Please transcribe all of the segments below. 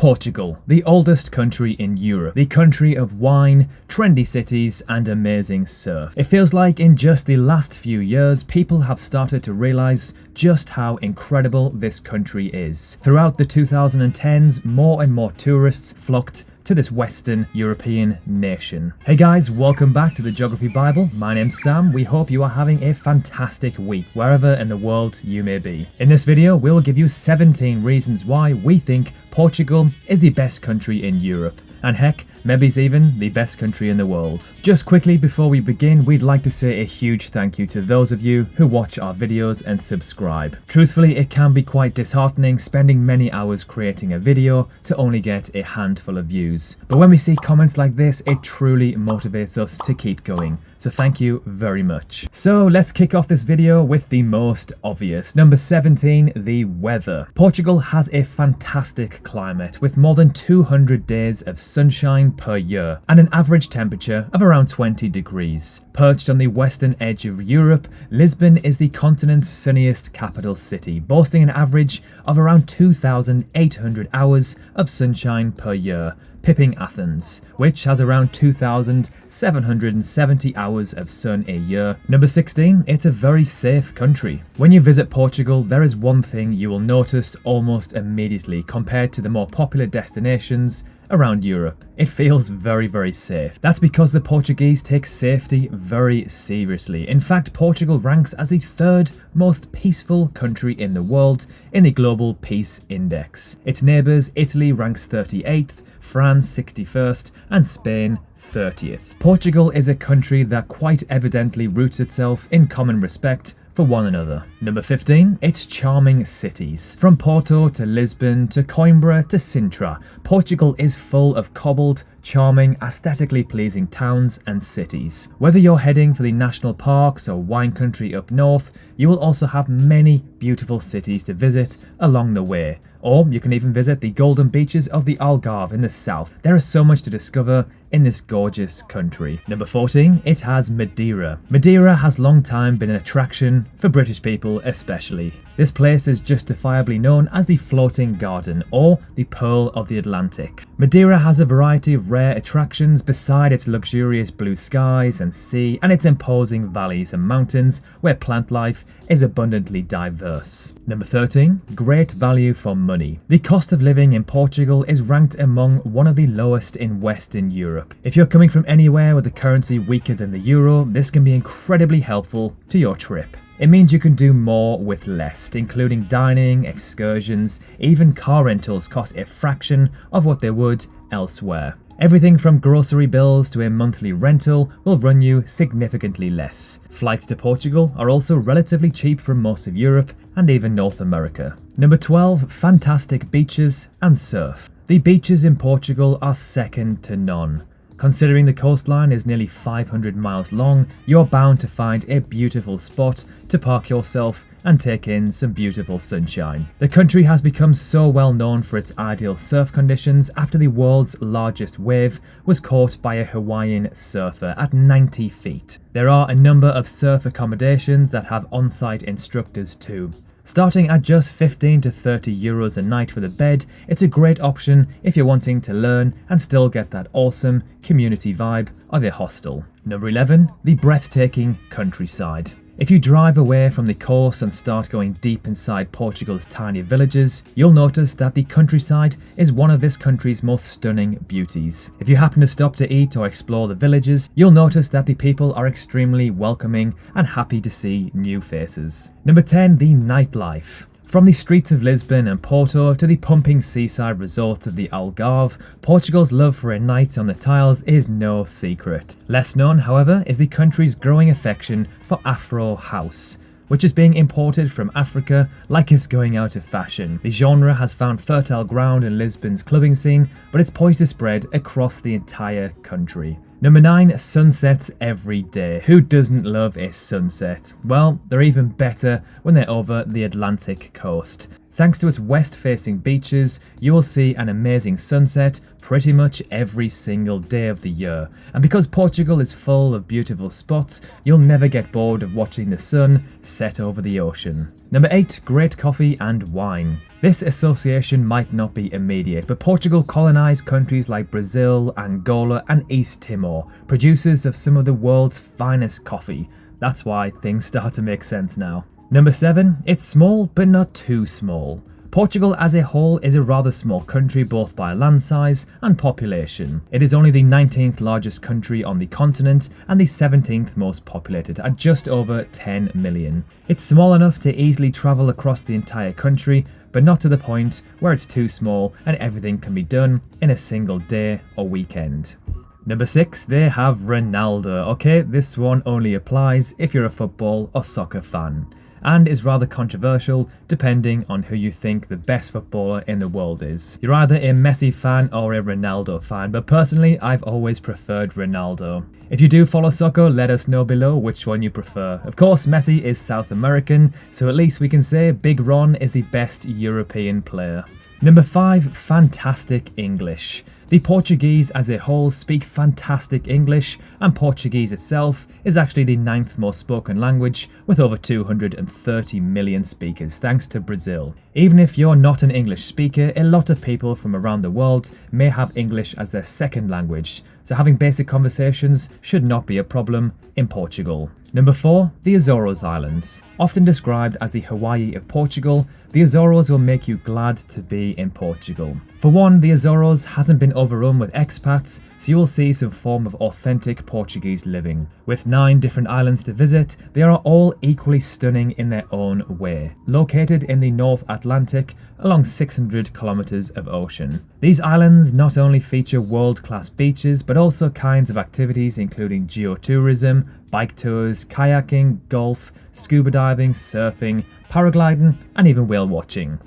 Portugal, the oldest country in Europe, the country of wine, trendy cities and amazing surf. It feels like in just the last few years, people have started to realise just how incredible this country is. Throughout the 2010s, more and more tourists flocked to this Western European nation. Hey guys, welcome back to the Geography Bible. My name's Sam. We hope you are having a fantastic week wherever in the world you may be. In this video, we'll give you 17 reasons why we think Portugal is the best country in Europe. And heck, maybe it's even the best country in the world. Just quickly before we begin, we'd like to say a huge thank you to those of you who watch our videos and subscribe. Truthfully, it can be quite disheartening spending many hours creating a video to only get a handful of views. But when we see comments like this, it truly motivates us to keep going. So thank you very much. So let's kick off this video with the most obvious. Number 17, the weather. Portugal has a fantastic climate with more than 200 days of sunshine per year and an average temperature of around 20 degrees. Perched on the western edge of Europe, Lisbon is the continent's sunniest capital city, boasting an average of around 2,800 hours of sunshine per year, pipping Athens, which has around 2,770 hours of sun a year. Number 16, it's a very safe country. When you visit Portugal, there is one thing you will notice almost immediately compared to the more popular destinations around Europe. It feels very, very safe. That's because the Portuguese take safety very seriously. In fact, Portugal ranks as the third most peaceful country in the world in the Global Peace Index. Its neighbours, Italy, ranks 38th, France 61st, and Spain 30th. Portugal is a country that quite evidently roots itself in common respect for one another. Number 15, its charming cities. From Porto to Lisbon to Coimbra to Sintra, Portugal is full of cobbled, charming, aesthetically pleasing towns and cities. Whether you're heading for the national parks or wine country up north, you will also have many beautiful cities to visit along the way. Or you can even visit the golden beaches of the Algarve in the south. There is so much to discover in this gorgeous country. Number 14, it has Madeira. Madeira has long time been an attraction for British people especially. This place is justifiably known as the Floating Garden or the Pearl of the Atlantic. Madeira has a variety of rare attractions beside its luxurious blue skies and sea and its imposing valleys and mountains where plant life is abundantly diverse. Number 13, great value for money. The cost of living in Portugal is ranked among one of the lowest in Western Europe. If you're coming from anywhere with a currency weaker than the euro, this can be incredibly helpful to your trip. It means you can do more with less, including dining, excursions, even car rentals cost a fraction of what they would elsewhere. Everything from grocery bills to a monthly rental will run you significantly less. Flights to Portugal are also relatively cheap from most of Europe and even North America. Number 12, fantastic beaches and surf. The beaches in Portugal are second to none. Considering the coastline is nearly 500 miles long, you're bound to find a beautiful spot to park yourself and take in some beautiful sunshine. The country has become so well known for its ideal surf conditions after the world's largest wave was caught by a Hawaiian surfer at 90 feet. There are a number of surf accommodations that have on-site instructors too. Starting at just 15 to 30 euros a night for the bed, it's a great option if you're wanting to learn and still get that awesome community vibe of a hostel. Number 11, the breathtaking countryside. If you drive away from the coast and start going deep inside Portugal's tiny villages, you'll notice that the countryside is one of this country's most stunning beauties. If you happen to stop to eat or explore the villages, you'll notice that the people are extremely welcoming and happy to see new faces. Number 10, the nightlife. From the streets of Lisbon and Porto to the pumping seaside resorts of the Algarve, Portugal's love for a night on the tiles is no secret. Less known, however, is the country's growing affection for Afro house, which is being imported from Africa like it's going out of fashion. The genre has found fertile ground in Lisbon's clubbing scene, but it's poised to spread across the entire country. Number 9, sunsets every day. Who doesn't love a sunset? Well, they're even better when they're over the Atlantic coast. Thanks to its west-facing beaches, you will see an amazing sunset pretty much every single day of the year. And because Portugal is full of beautiful spots, you'll never get bored of watching the sun set over the ocean. Number 8. Great coffee and wine. This association might not be immediate, but Portugal colonised countries like Brazil, Angola and East Timor, producers of some of the world's finest coffee. That's why things start to make sense now. Number 7. It's small, but not too small. Portugal as a whole is a rather small country both by land size and population. It is only the 19th largest country on the continent and the 17th most populated at just over 10 million. It's small enough to easily travel across the entire country, but not to the point where it's too small and everything can be done in a single day or weekend. Number 6, they have Ronaldo. Okay, this one only applies if you're a football or soccer fan, and is rather controversial depending on who you think the best footballer in the world is. You're either a Messi fan or a Ronaldo fan, but personally I've always preferred Ronaldo. If you do follow soccer, let us know below which one you prefer. Of course, Messi is South American, so at least we can say Big Ron is the best European player. Number 5, fantastic English. The Portuguese as a whole speak fantastic English, and Portuguese itself is actually the 9th most spoken language with over 230 million speakers thanks to Brazil. Even if you're not an English speaker, a lot of people from around the world may have English as their second language, so having basic conversations should not be a problem in Portugal. Number 4, the Azores Islands. Often described as the Hawaii of Portugal, the Azores will make you glad to be in Portugal. For one, the Azores hasn't been overrun with expats, so you will see some form of authentic Portuguese living. With 9 different islands to visit, they are all equally stunning in their own way. Located in the North Atlantic, along 600 kilometers of ocean. These islands not only feature world-class beaches, but also kinds of activities including geotourism, bike tours, kayaking, golf, scuba diving, surfing, paragliding, and even whale watching.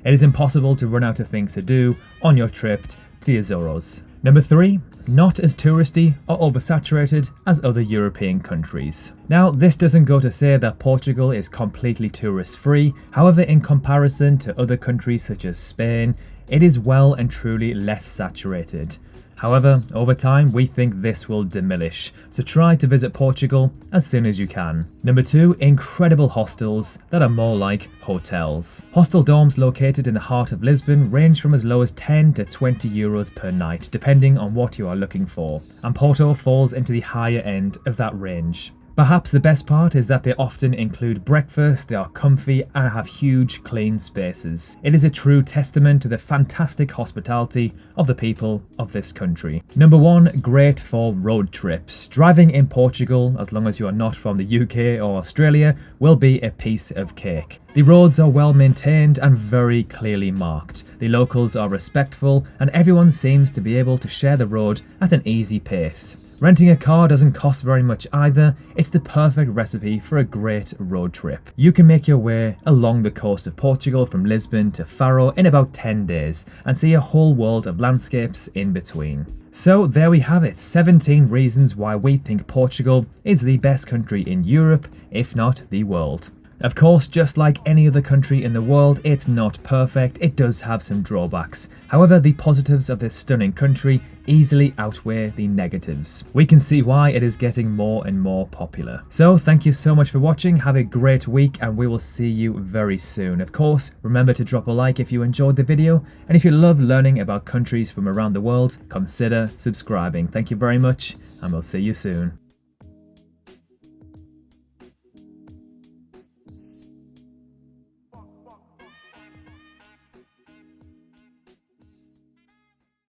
It is impossible to run out of things to do on your trip to the Azores. Number 3, not as touristy or oversaturated as other European countries. Now, this doesn't go to say that Portugal is completely tourist free. However, in comparison to other countries such as Spain, it is well and truly less saturated. However, over time, we think this will diminish, so try to visit Portugal as soon as you can. Number 2, incredible hostels that are more like hotels. Hostel dorms located in the heart of Lisbon range from as low as 10 to 20 euros per night, depending on what you are looking for, and Porto falls into the higher end of that range. Perhaps the best part is that they often include breakfast, they are comfy and have huge clean spaces. It is a true testament to the fantastic hospitality of the people of this country. Number 1, great for road trips. Driving in Portugal, as long as you are not from the UK or Australia, will be a piece of cake. The roads are well maintained and very clearly marked. The locals are respectful and everyone seems to be able to share the road at an easy pace. Renting a car doesn't cost very much either. It's the perfect recipe for a great road trip. You can make your way along the coast of Portugal from Lisbon to Faro in about 10 days and see a whole world of landscapes in between. So there we have it, 17 reasons why we think Portugal is the best country in Europe, if not the world. Of course, just like any other country in the world, it's not perfect, it does have some drawbacks. However, the positives of this stunning country easily outweigh the negatives. We can see why it is getting more and more popular. So thank you so much for watching, have a great week and we will see you very soon. Of course, remember to drop a like if you enjoyed the video, and if you love learning about countries from around the world, consider subscribing. Thank you very much and we'll see you soon.